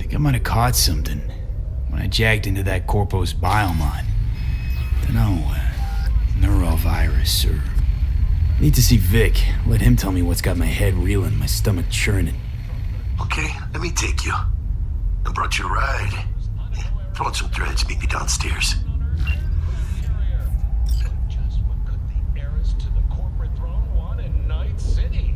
think I might have caught something when I jacked into that Corpus biomon. Dunno, neurovirus or... Need to see Vic. Let him tell me what's got my head reeling, my stomach churning. Okay, let me take you. I brought you a ride. Yeah, throw on some threads, meet me downstairs. Just what could the heiress to the corporate throne want in Night City?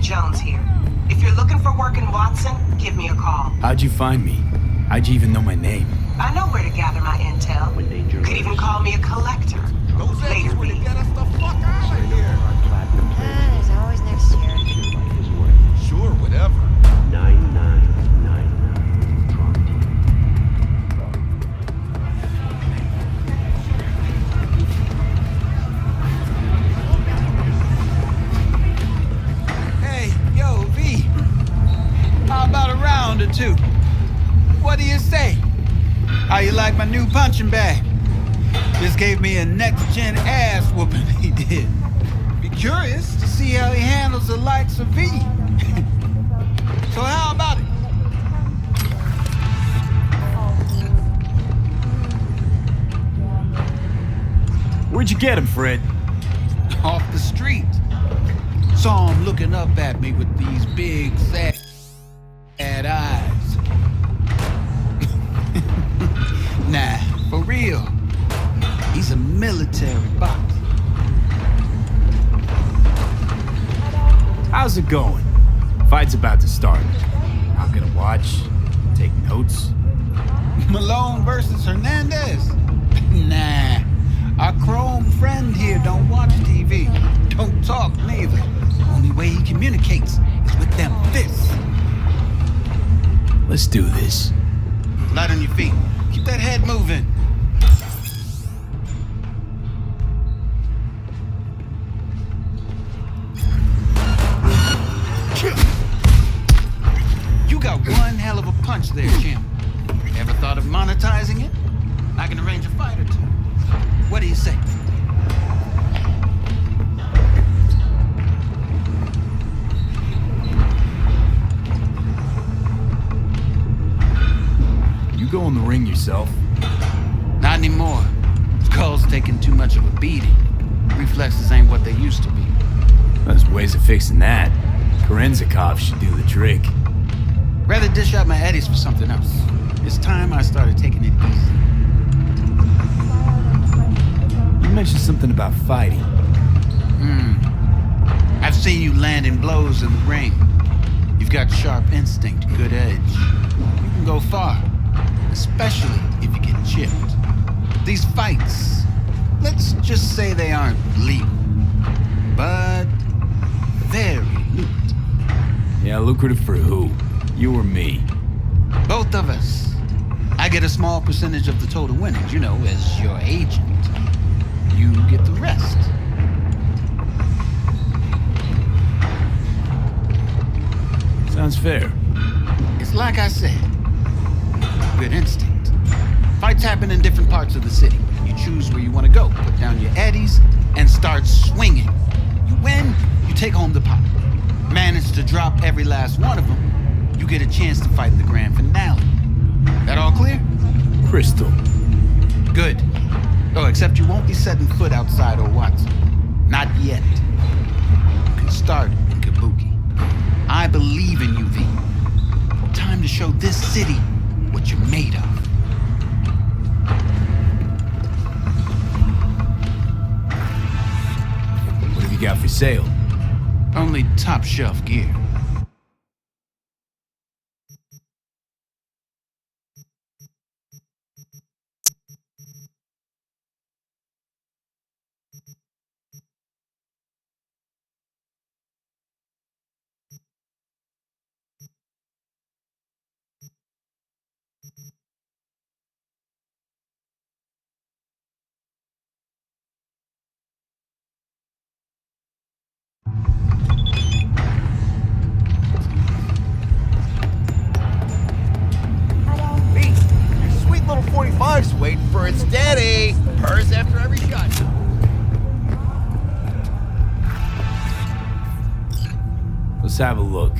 Jones here. If you're looking for work in Watson, give me a call. How'd you find me? How'd you even know my name? I know where to gather my intel. You could even call me a collector. Later, would get us the fuck out of here. There's always next year. Sure, whatever. 9999. Hey, yo, V. How about a round or two? What do you say? How you like my new punching bag? Just gave me a next-gen ass whooping, he did. Be curious to see how he handles the likes of V. So how about it? Where'd you get him, Fred? Off the street. Saw him looking up at me with these big, sad eyes. Nah, for real. He's a military boss. How's it going? Fight's about to start. Not gonna watch, take notes. Malone versus Hernandez? Nah. Our chrome friend here don't watch TV. Don't talk neither. Only way he communicates is with them fists. Let's do this. Light on your feet. Keep that head moving. You got one hell of a punch there, champ. Ever thought of monetizing it? I can arrange a fight or two. What do you say? You go in the ring yourself. Not anymore. Skull's taking too much of a beating. Reflexes ain't what they used to be. There's ways of fixing that. Korenzikov should do the trick. Rather dish out my eddies for something else. It's time I started taking it easy. You mentioned something about fighting. I've seen you landing blows in the ring. You've got sharp instinct, good edge. You can go far, especially if you get chipped. These fights, let's just say they aren't legal, but very lucrative. Yeah, lucrative for who? You or me? Both of us. I get a small percentage of the total winnings, you know, as your agent. You get the rest. Sounds fair. It's like I said. Good instinct. Fights happen in different parts of the city. You choose where you want to go, put down your eddies, and start swinging. You win, you take home the pot. Manage to drop every last one of them, you get a chance to fight in the grand finale. That all clear? Crystal. Good. Oh, except you won't be setting foot outside or Watson. Not yet. You can start in Kabuki. I believe in you, V. Time to show this city what you're made of. What have you got for sale? Only top shelf gear. Hey, your sweet little 45's waiting for its daddy. Purrs after every shot. Let's have a look.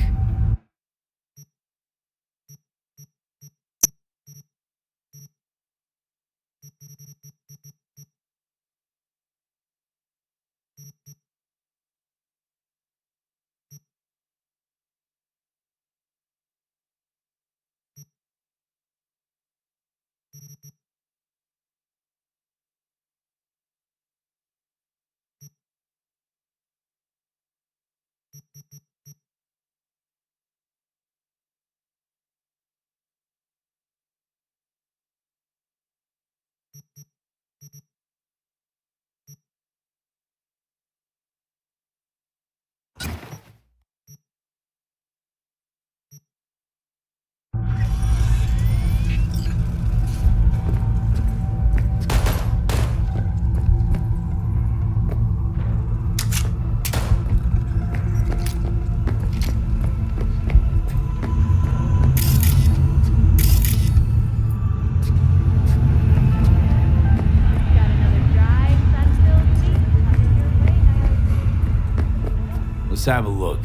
Let's have a look.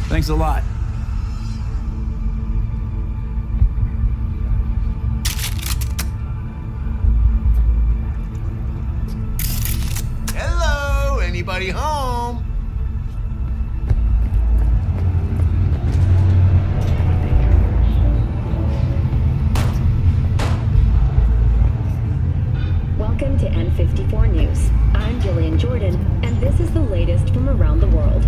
Thanks a lot. Hello, anybody home? Welcome to N54 News. I'm Jillian Jordan, and this is the latest from around the world.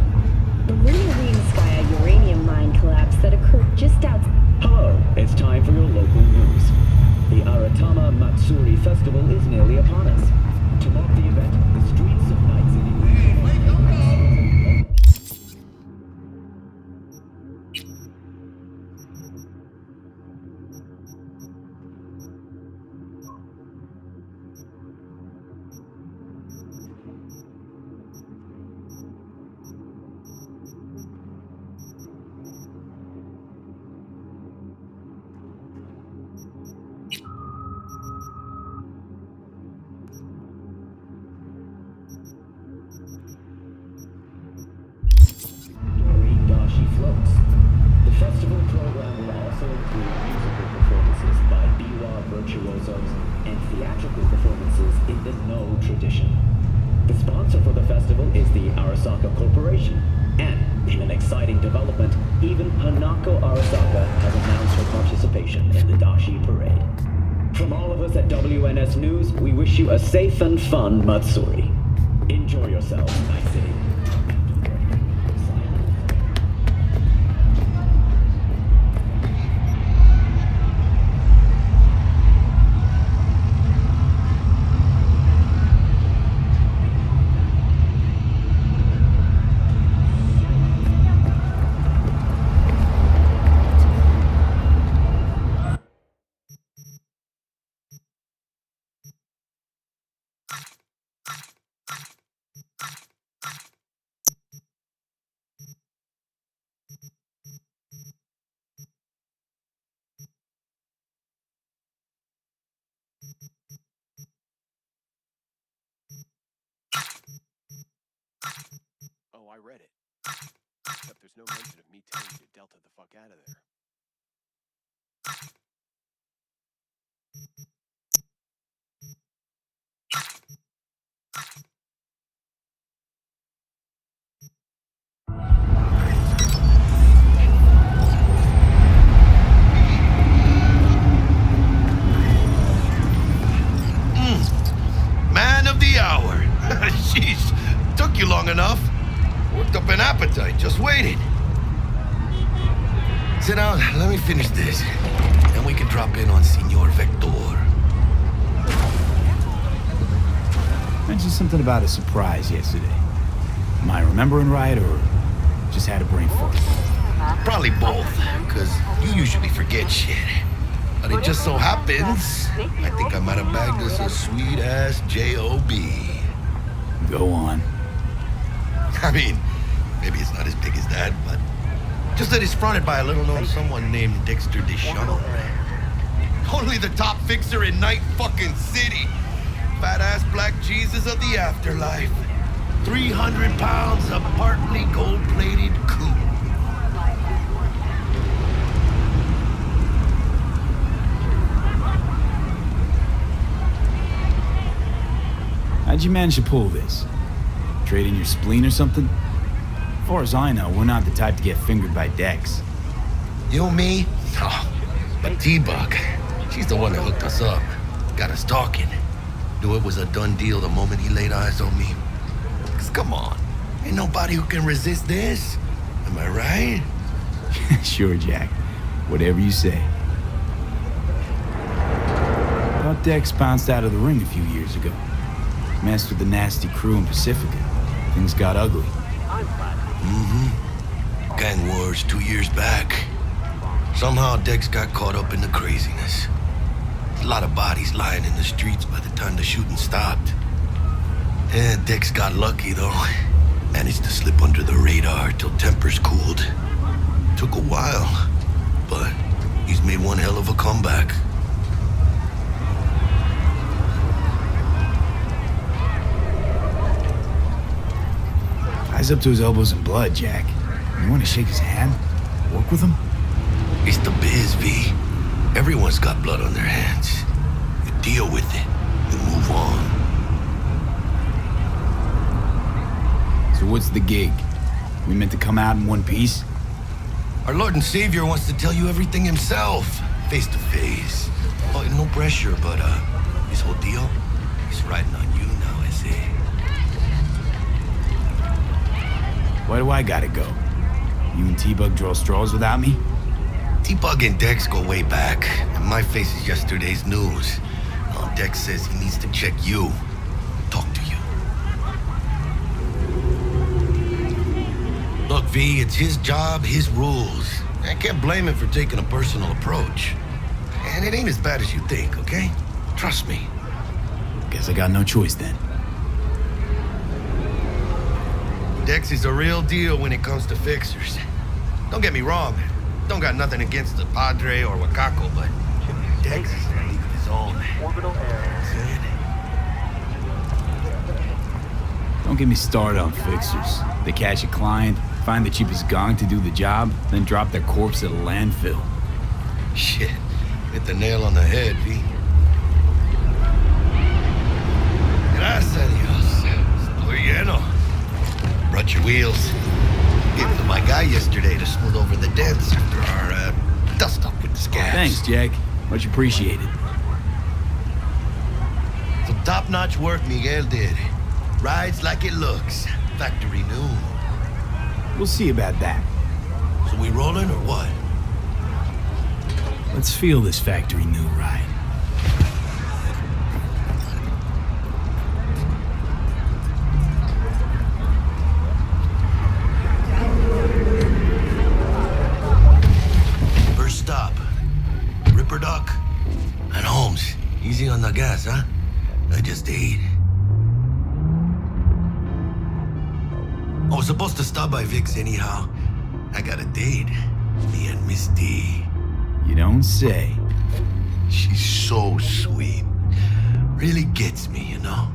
The Ringarinskaya uranium mine collapse that occurred just outside. Hello, it's time for your local news. The Aratama Matsuri Festival is nearly upon us. To mark the event, the streets of Night City. Floats. The festival program will also include musical performances by biwa virtuosos and theatrical performances in the No tradition. The sponsor for the festival is the Arasaka Corporation, and in an exciting development, even Hanako Arasaka has announced her participation in the Dashi Parade. From all of us at WNS News, we wish you a safe and fun Matsuri. Enjoy yourselves, Night City. Oh, I read it. Except there's no mention of me telling you to Delta the fuck out of there. Man of the hour. Jeez, took you long enough. Worked up an appetite, just waiting. Sit down, let me finish this. Then we can drop in on Senor Vector. Mentioned something about a surprise yesterday. Am I remembering right, or just had a brain fart? Probably both, because you usually forget shit. But it just so happens, I think I might have bagged us a sweet-ass J.O.B. Go on. I mean, maybe it's not as big as that, but just that it's fronted by a little-known someone named Dexter Deschamps. Only the top fixer in Night fucking City. Fat-ass black Jesus of the afterlife. 300 pounds of partly gold-plated coup. How'd you manage to pull this? Trade in your spleen or something? As far as I know, we're not the type to get fingered by Dex. You, me? Oh, but T-Bug, she's the one that hooked us up. Got us talking. Knew it was a done deal the moment he laid eyes on me. 'Cause come on, ain't nobody who can resist this. Am I right? Sure, Jack. Whatever you say. Thought Dex bounced out of the ring a few years ago. Messed with the nasty crew in Pacifica. Things got ugly. Mm-hmm. Gang wars 2 years back. Somehow Dex got caught up in the craziness. A lot of bodies lying in the streets by the time the shooting stopped. Yeah, Dex got lucky though. Managed to slip under the radar till tempers cooled. Took a while, but he's made one hell of a comeback. Guy's up to his elbows in blood, Jack. You want to shake his hand? Work with him? It's the biz, V. Everyone's got blood on their hands. You deal with it. You move on. So what's the gig? We meant to come out in one piece? Our Lord and Savior wants to tell you everything himself, face to face. Oh, no pressure, but this whole deal is riding on you now, I say. Why do I gotta go? You and T-Bug draw straws without me? T-Bug and Dex go way back, and my face is yesterday's news. Now Dex says he needs to check you, talk to you. Look, V, it's his job, his rules. I can't blame him for taking a personal approach. And it ain't as bad as you think, okay? Trust me. Guess I got no choice then. Dex is a real deal when it comes to fixers. Don't get me wrong. Don't got nothing against the Padre or Wakako, but Dex is in a league of his own. Orbital error. Don't get me started on fixers. They catch a client, find the cheapest gong to do the job, then drop their corpse at a landfill. Shit. Hit the nail on the head, V. Gracias a Dios. Estoy lleno. Brought your wheels. Gave them to my guy yesterday to smooth over the dents after our dust up with the scabs. Thanks, Jack. Much appreciated. Top-notch work Miguel did. Rides like it looks. Factory new. We'll see about that. So we rolling or what? Let's feel this factory new ride. First stop. Ripper Dock. And Holmes. Easy on the gas, huh? I just ate. I was supposed to stop by Vic's anyhow. I got a date. Me and Miss D. You don't say. She's so sweet. Really gets me, you know?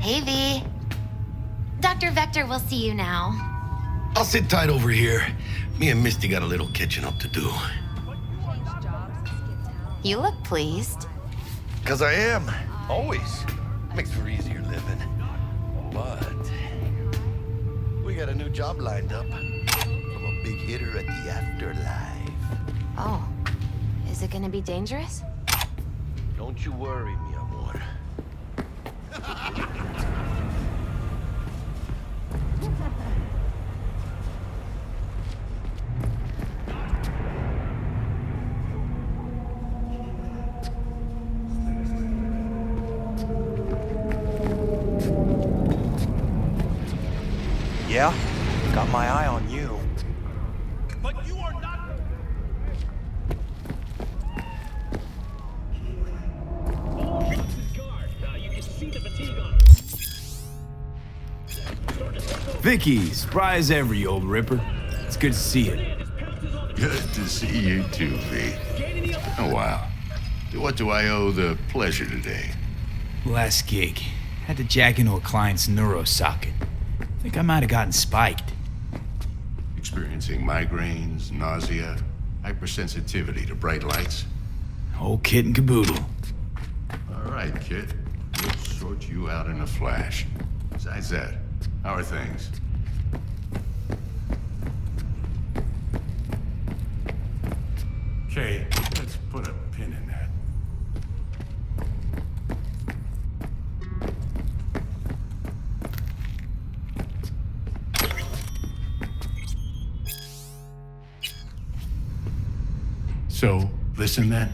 Hey, V. Dr. Vector will see you now. I'll sit tight over here. Me and Misty got a little catching up to do. You look pleased. 'Cause I am. Always. Makes for easier living. But we got a new job lined up from a big hitter at the afterlife. Oh. Is it gonna be dangerous? Don't you worry, mi amor. Yeah, got my eye on you. But you are not... Vicky, surprise every old ripper. It's good to see you. Good to see you too, V. Oh, wow. What do I owe the pleasure today? Last gig. Had to jack into a client's neuro socket. Think I might have gotten spiked. Experiencing migraines, nausea, hypersensitivity to bright lights? Whole kit and caboodle. All right, kid. We'll sort you out in a flash. Besides that, how are things? Okay, let's put a pin in that. So, listen then.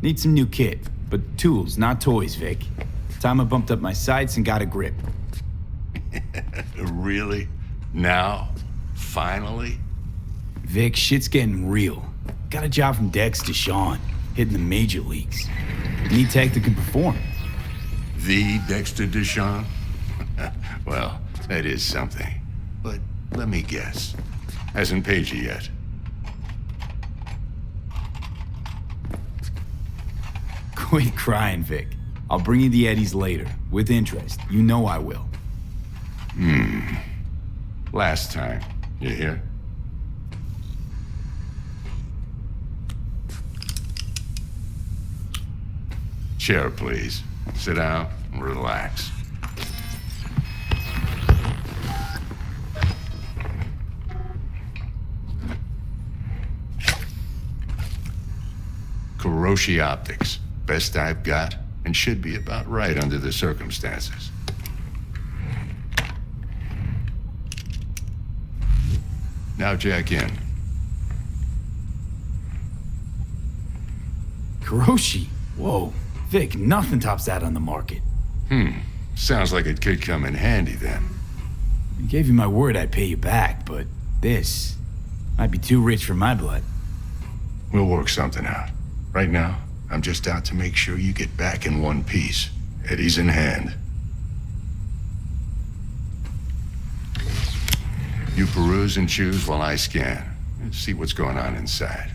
Need some new kit, but tools, not toys, Vic. Time I bumped up my sights and got a grip. Really? Now? Finally? Vic, shit's getting real. Got a job from Dex to Sean, hitting the major leagues. Need tech that can perform. The Dexter Deshawn? Well, that is something. But let me guess. Hasn't paid you yet. Quit crying, Vic. I'll bring you the Eddies later, with interest. You know I will. Last time. You hear? Chair, please. Sit down and relax. Kuroshi Optics. Best I've got, and should be about right under the circumstances. Now jack in. Kuroshi? Whoa. Vic, nothing tops that on the market. Sounds like it could come in handy then. I gave you my word I'd pay you back, but this might be too rich for my blood. We'll work something out. Right now, I'm just out to make sure you get back in one piece. Eddie's in hand. You peruse and choose while I scan. And see what's going on inside.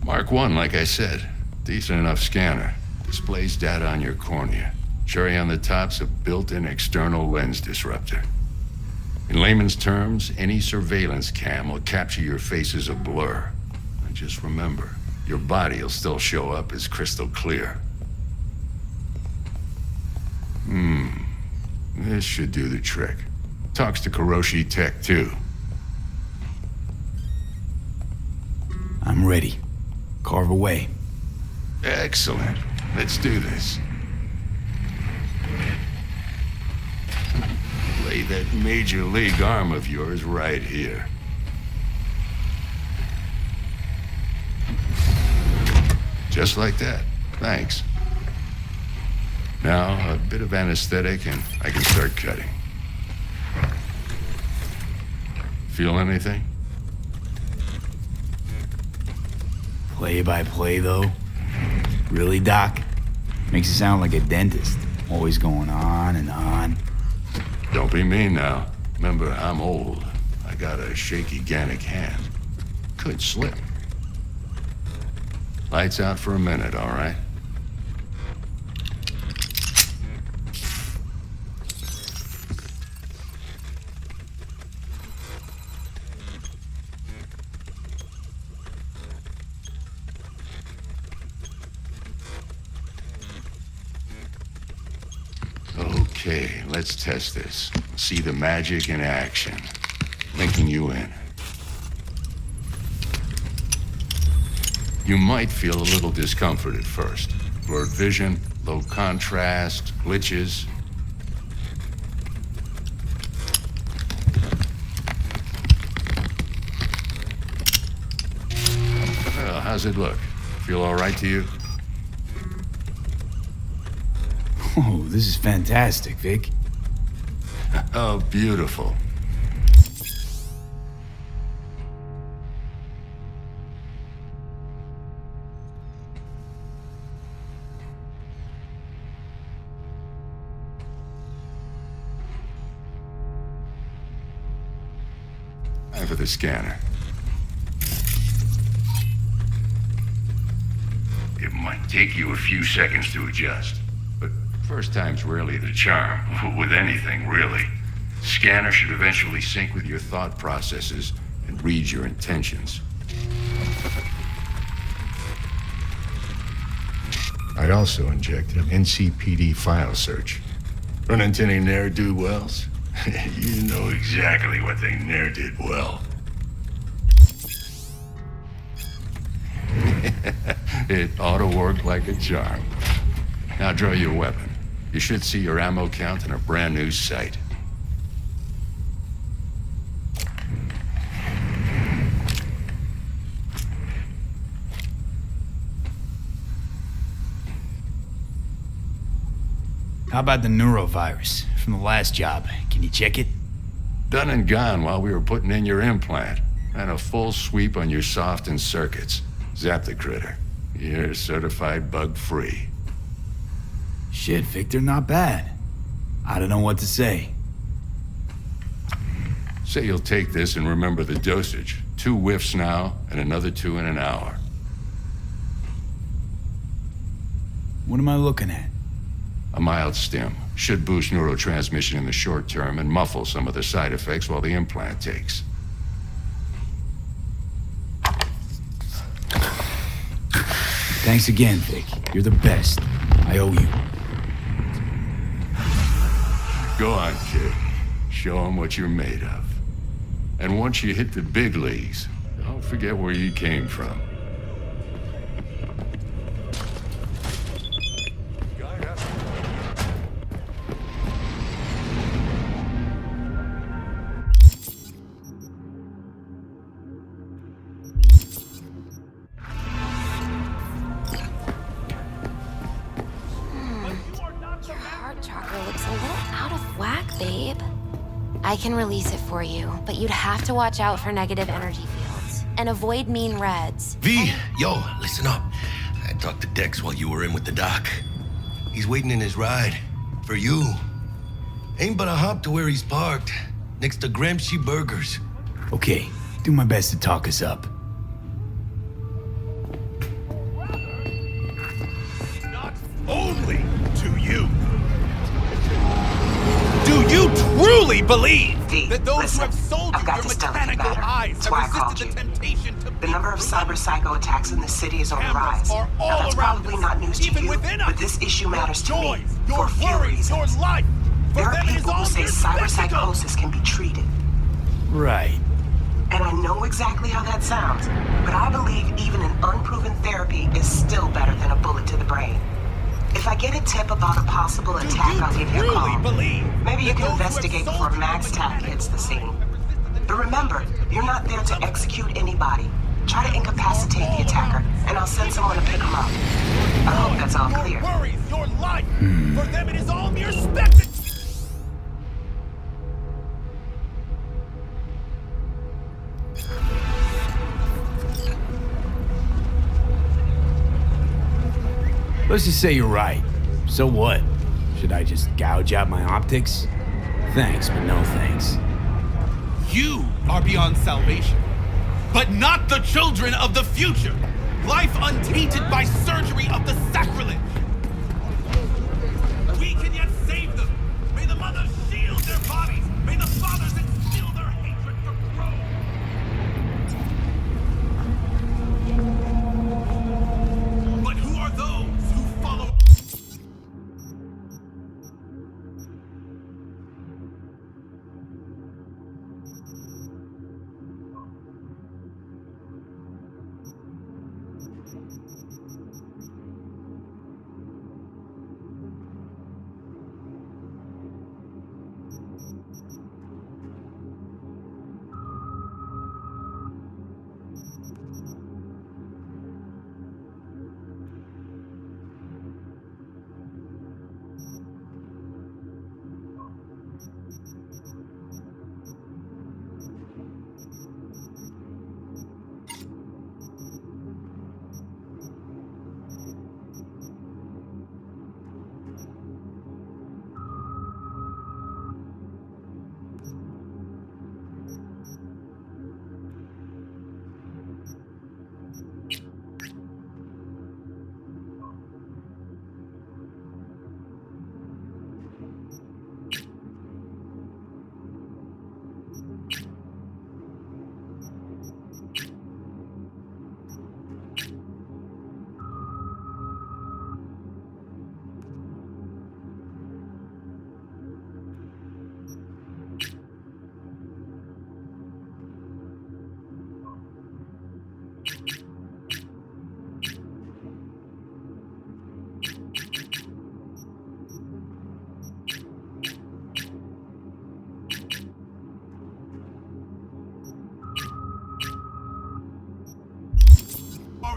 Mark 1, like I said. Decent enough scanner. Displays data on your cornea. Cherry on the top's a built-in external lens disruptor. In layman's terms, any surveillance cam will capture your face as a blur. And just remember, your body will still show up as crystal clear. This should do the trick. Talks to Kuroshi Tech, too. I'm ready. Carve away. Excellent. Let's do this. Lay that major league arm of yours right here. Just like that. Thanks. Now, a bit of anesthetic and I can start cutting. Feel anything? Play by play, though? Really, Doc? Makes you sound like a dentist. Always going on and on. Don't be mean now. Remember, I'm old. I got a shaky Gannic hand. Could slip. Lights out for a minute, all right? Okay, let's test this. See the magic in action. Linking you in. You might feel a little discomfort at first. Blurred vision, low contrast, glitches. Well, how's it look? Feel all right to you? Oh, this is fantastic, Vic. Oh, beautiful. Time for the scanner. It might take you a few seconds to adjust, but first time's rarely the charm, with anything, really. Scanner should eventually sync with your thought processes and read your intentions. I also injected an NCPD file search. Run into any ne'er-do-wells? You know exactly what they ne'er did well. It ought to work like a charm. Now draw your weapon. You should see your ammo count in a brand new sight. How about the neurovirus from the last job? Can you check it? Done and gone while we were putting in your implant. And a full sweep on your soft and circuits. Zap the critter. You're certified bug-free. Shit, Victor, not bad. I don't know what to say. Say you'll take this and remember the dosage. 2 whiffs now, and another 2 in an hour. What am I looking at? A mild stim. Should boost neurotransmission in the short term and muffle some of the side effects while the implant takes. Thanks again, Vic. You're the best. I owe you. Go on, kid. Show them what you're made of. And once you hit the big leagues, don't forget where you came from. I can release it for you, but you'd have to watch out for negative energy fields and avoid mean reds. V, yo, listen up. I talked to Dex while you were in with the doc. He's waiting in his ride. For you. Ain't but a hop to where he's parked. Next to Gramsci Burgers. Okay, do my best to talk us up. Not only to you. Do you truly believe that those who have sold you your mechanical eyes have resisted the temptation to the number of cyber psycho attacks in the city is on the rise. Now, that's probably not news to you, but this issue matters to me for a few reasons. There are people who say cyber psychosis can be treated. Right. And I know exactly how that sounds, but I believe even an unproven therapy is still better than a bullet to the brain. If I get a tip about a possible attack, I'll give you a call. Maybe you can investigate before Max Tack hits the scene. But remember, you're not there to execute anybody. Try to incapacitate the attacker, and I'll send someone to pick him up. I hope that's all clear. Your life. For them, it is all mere spectacle. Let's just say you're right. So what? Should I just gouge out my optics? Thanks, but no thanks. You are beyond salvation, but not the children of the future. Life untainted by surgery of the sacrilege. We can yet save them. May the mothers shield their bodies. May the fathers instill their hatred for Rome. But who are those who follow?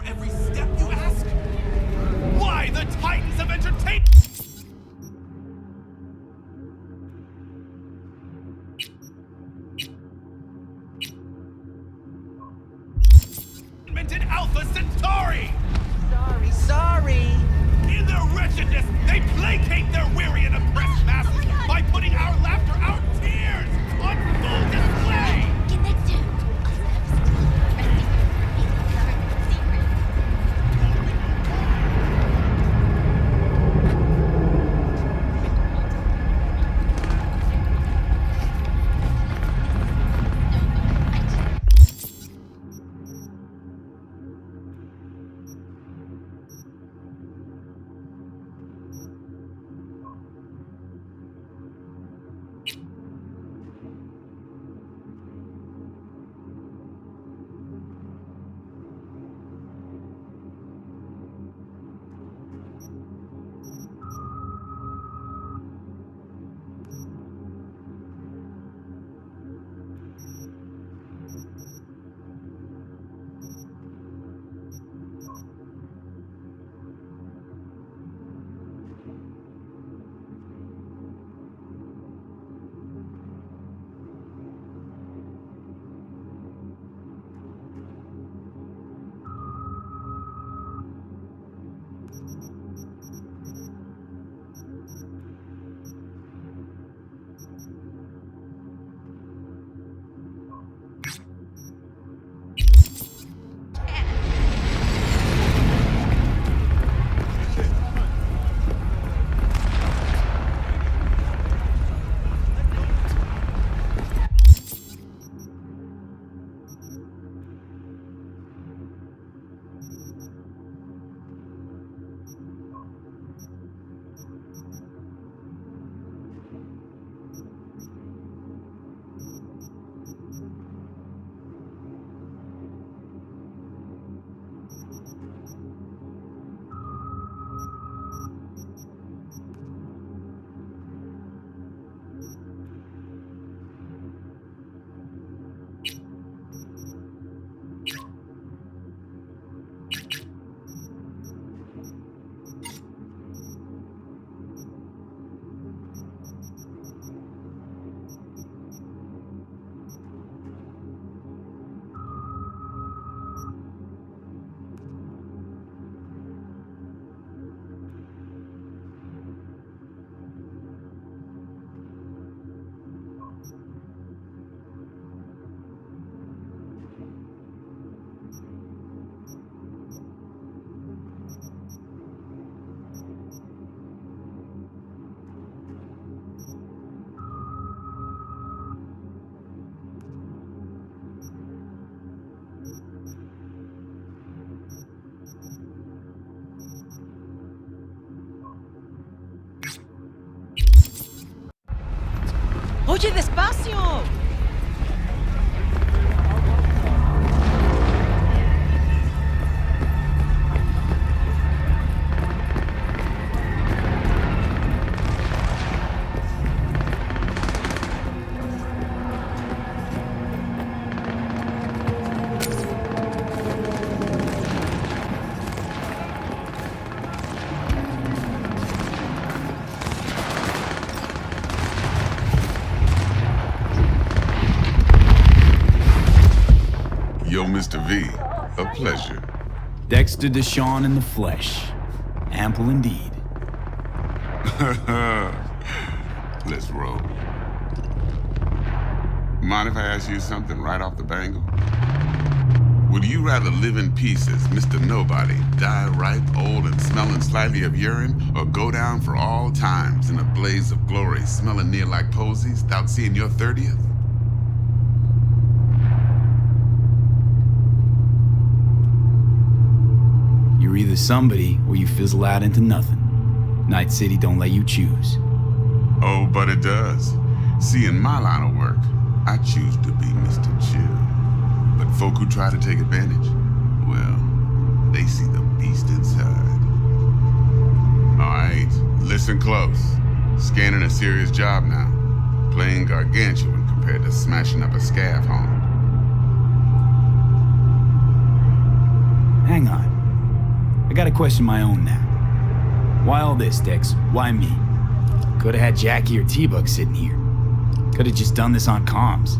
Every step you ask? Why the Titans of Entertainment? In Alpha Centauri! Sorry. In their wretchedness, they placate their weary and oppressed masses by putting our laughter, our tears, on full display! Get next to him. You Oye, despacio. Yo, Mr. V, a pleasure. Dexter Deshawn in the flesh. Ample indeed. Let's roll. Mind if I ask you something right off the bangle? Would you rather live in pieces, Mr. Nobody, die ripe, old, and smelling slightly of urine, or go down for all times in a blaze of glory, smelling near like posies, without seeing your 30th? You're either somebody or you fizzle out into nothing. Night City don't let you choose. Oh, but it does. See, in my line of work, I choose to be Mr. Chill. But folk who try to take advantage, well, they see the beast inside. All right, listen close. Scanning a serious job now. Playing gargantuan compared to smashing up a scav home. Hang on. I gotta question my own now. Why all this, Dex? Why me? Could've had Jackie or T-Bug sitting here. Could've just done this on comms.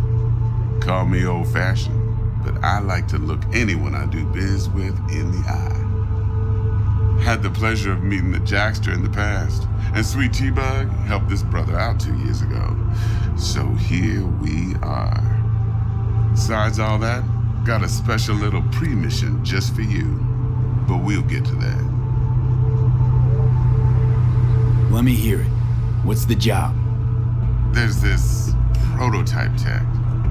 Call me old-fashioned, but I like to look anyone I do biz with in the eye. Had the pleasure of meeting the Jackster in the past, and sweet T-Bug helped this brother out 2 years ago. So here we are. Besides all that, got a special little pre-mission just for you. But we'll get to that. Let me hear it. What's the job? There's this prototype tech,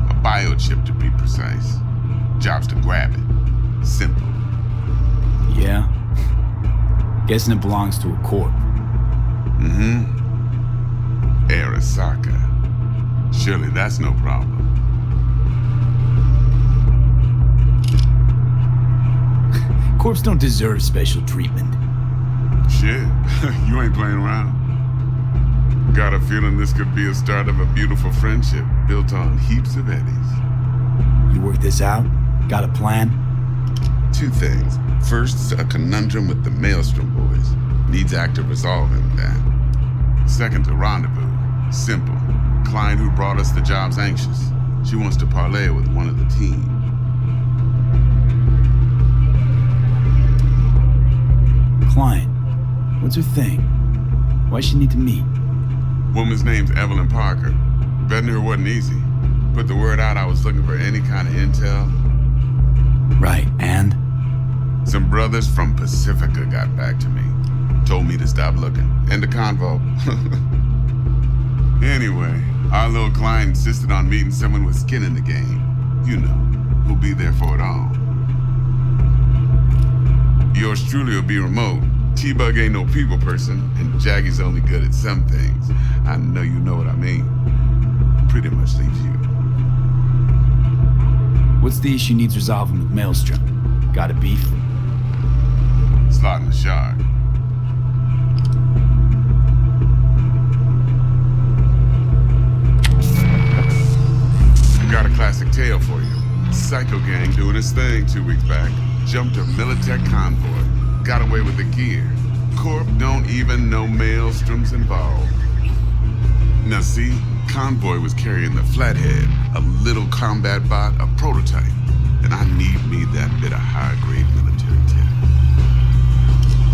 a biochip to be precise. Job's to grab it. Simple. Yeah? Guessing it belongs to a corp. Mm-hmm. Arasaka. Surely that's no problem. Corps don't deserve special treatment. Shit, you ain't playing around. Got a feeling this could be a start of a beautiful friendship built on heaps of eddies. You work this out? Got a plan? Two things. First, a conundrum with the Maelstrom boys. Needs active resolving that. Second, a rendezvous. Simple. Client who brought us the job's anxious. She wants to parlay with one of the team. Client. What's her thing? Why's she need to meet? Woman's name's Evelyn Parker. Betting her wasn't easy. Put the word out I was looking for any kind of intel. Right, and? Some brothers from Pacifica got back to me. Told me to stop looking. End of convo. Anyway, our little client insisted on meeting someone with skin in the game. You know, who'll be there for it all. Yours truly will be remote. T-Bug ain't no people person, and Jaggy's only good at some things. I know you know what I mean. Pretty much leaves you. What's the issue needs resolving with Maelstrom? Got a beef? Slotting the shard. Got a classic tale for you. Psycho gang doing his thing 2 weeks back. Jumped a Militech convoy. Got away with the gear. Corp don't even know Maelstrom's involved. Now see, convoy was carrying the Flathead, a little combat bot, a prototype. And I need me that bit of high-grade military tech.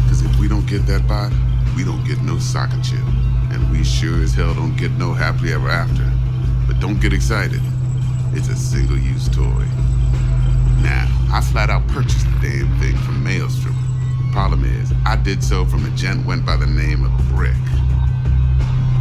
Because if we don't get that bot, we don't get no soccer chip. And we sure as hell don't get no happily ever after. But don't get excited. It's a single-use toy. Now, I flat out purchased the damn thing from Maelstrom. Problem is, I did so from a gent went by the name of Brick.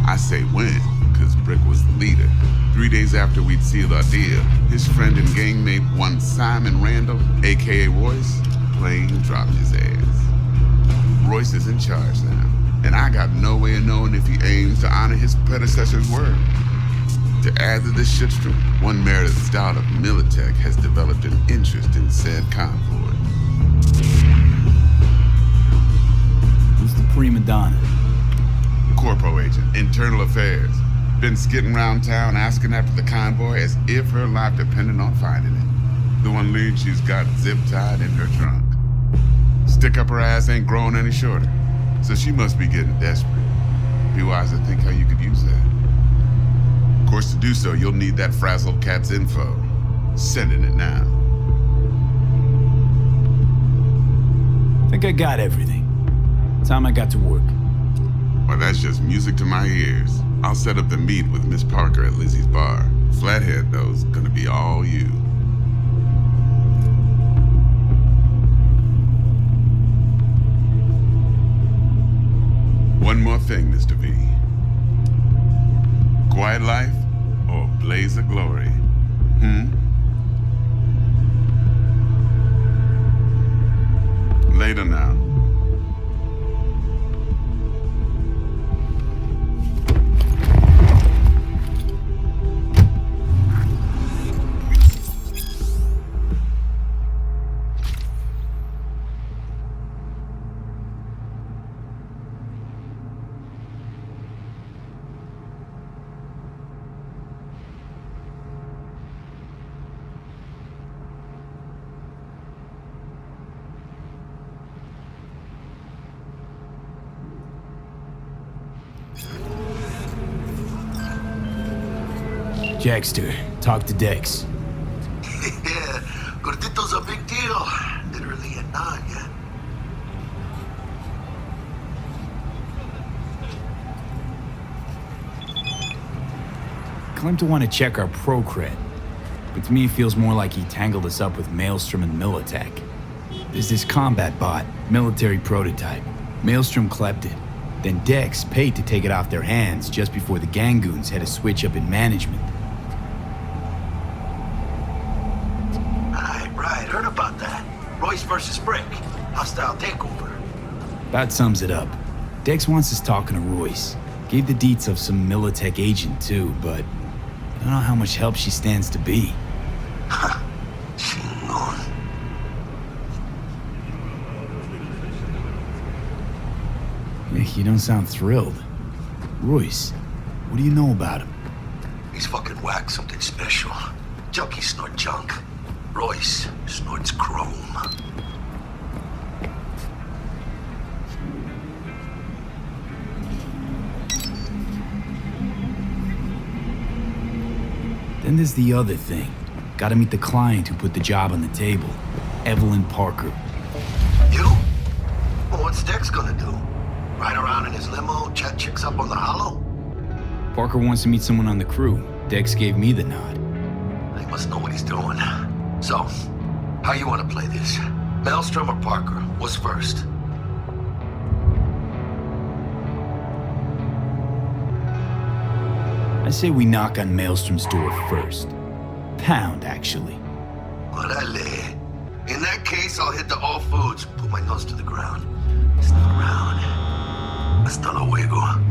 I say when, because Brick was the leader. 3 days after we'd sealed our deal, his friend and gangmate, one Simon Randall, aka Royce, plain dropped his ass. Royce is in charge now, and I got no way of knowing if he aims to honor his predecessor's word. To add to this shitstorm, one Meredith Stout of Militech has developed an interest in said convoy. Who's the prima donna? Corpo agent, internal affairs. Been skidding around town asking after the convoy as if her life depended on finding it. The one lead she's got zip-tied in her trunk. Stick up her ass ain't growing any shorter, so she must be getting desperate. Be wise to think how you could use that. Of course, to do so, you'll need that frazzled cat's info. Sending it now. Think I got everything. Time I got to work. Well, that's just music to my ears. I'll set up the meet with Miss Parker at Lizzie's bar. Flathead, though's gonna be all you. One more thing, Mr. V. Quiet life or blaze of glory? Later now. Jackster, talk to Dex. Yeah, Gordito's a big deal. Literally a nod, yeah. Claimed to want to check our pro cred, but to me it feels more like he tangled us up with Maelstrom and Militech. There's this combat bot, military prototype. Maelstrom clept it. Then Dex paid to take it off their hands just before the Gangoons had a switch up in management. Right, heard about that. Royce versus Brick. Hostile takeover. That sums it up. Dex wants us talking to Royce. Gave the deets of some Militech agent too, but I don't know how much help she stands to be. Chingón. You don't sound thrilled. Royce, what do you know about him? He's fucking whack, something special. Junkies snort junk. Royce snorts chrome. Then there's the other thing. Gotta meet the client who put the job on the table. Evelyn Parker. You? Well, what's Dex gonna do? Ride around in his limo, chat chicks up on the hollow? Parker wants to meet someone on the crew. Dex gave me the nod. He must know what he's doing. So, how you want to play this? Maelstrom or Parker? What's first? I say we knock on Maelstrom's door first. Pound, actually. Orale. In that case, I'll hit the all foods, put my nose to the ground. Sneak around. Hasta luego.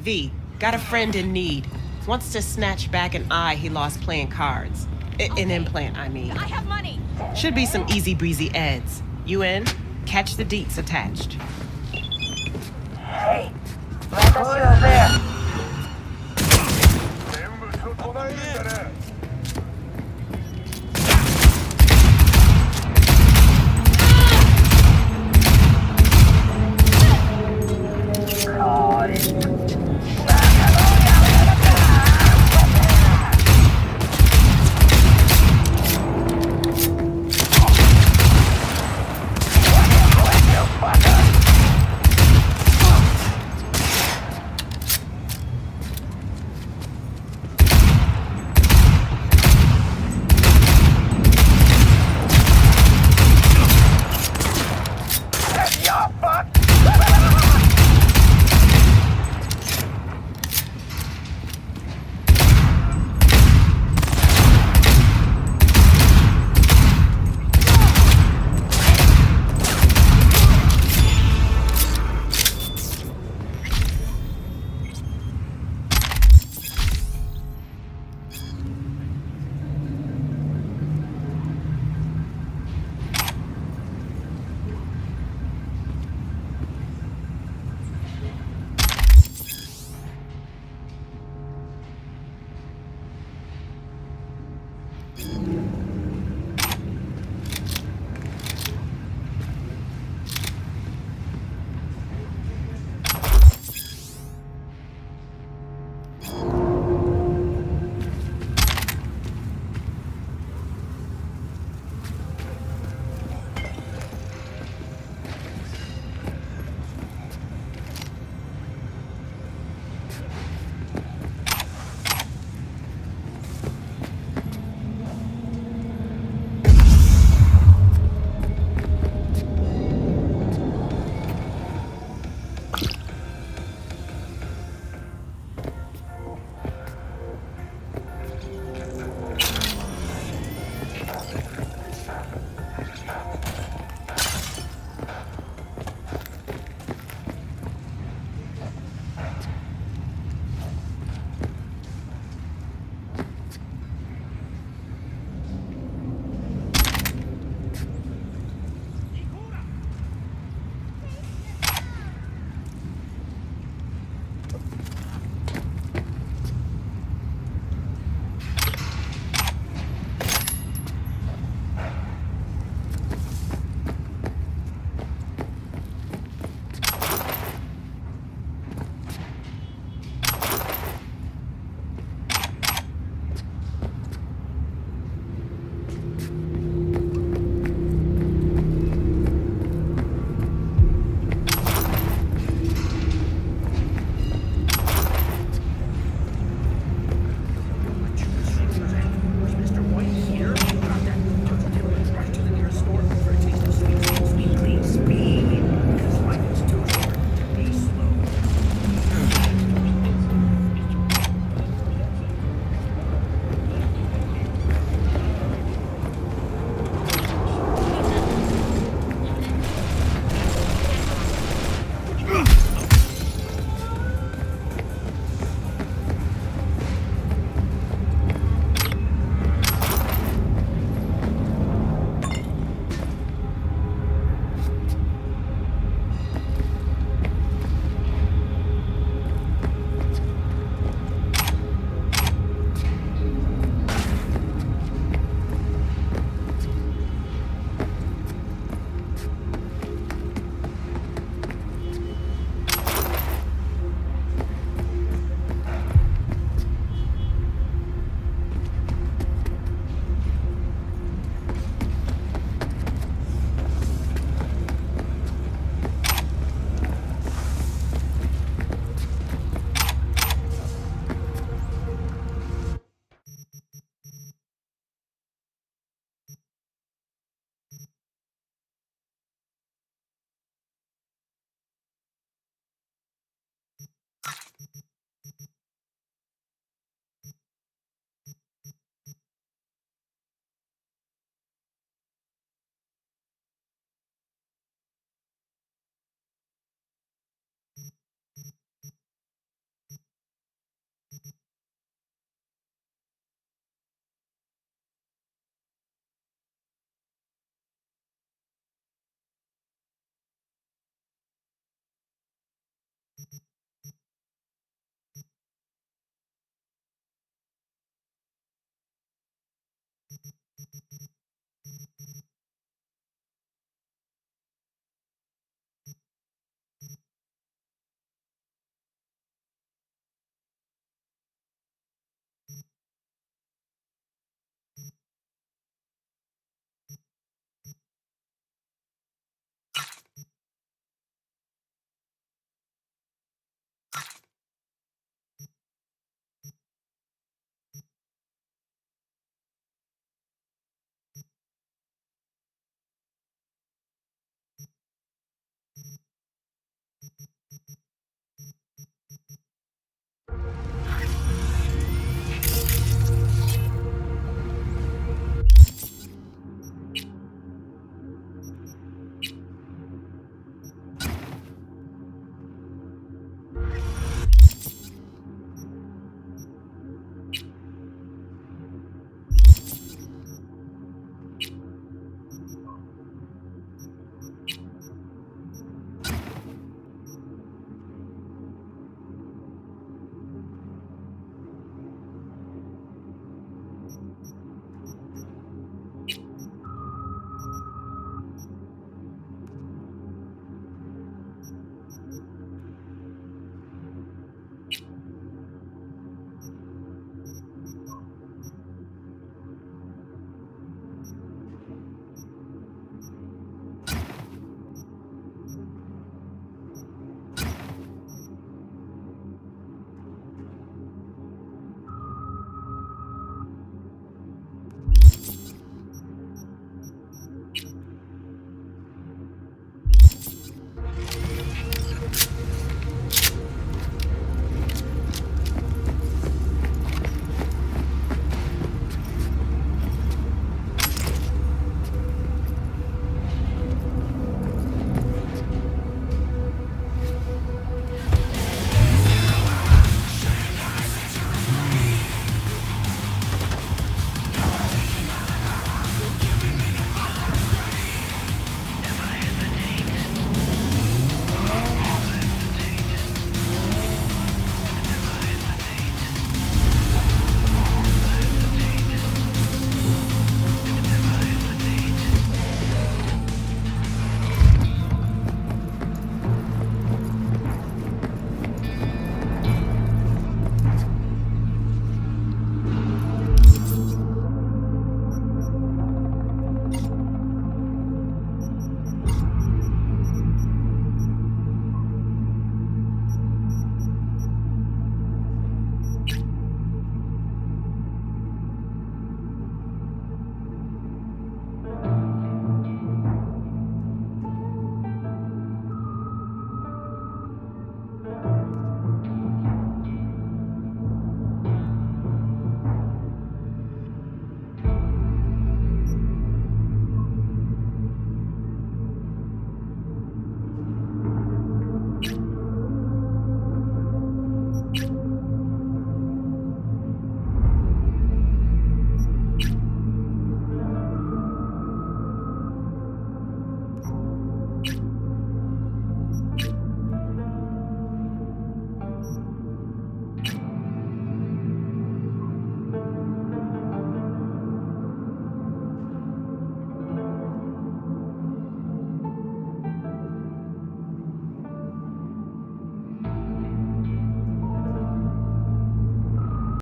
V, got a friend in need. Wants to snatch back an eye he lost playing cards. An implant, I mean. I have money. Should be some easy breezy eds. You in? Catch the deets attached. Hey, let us go there.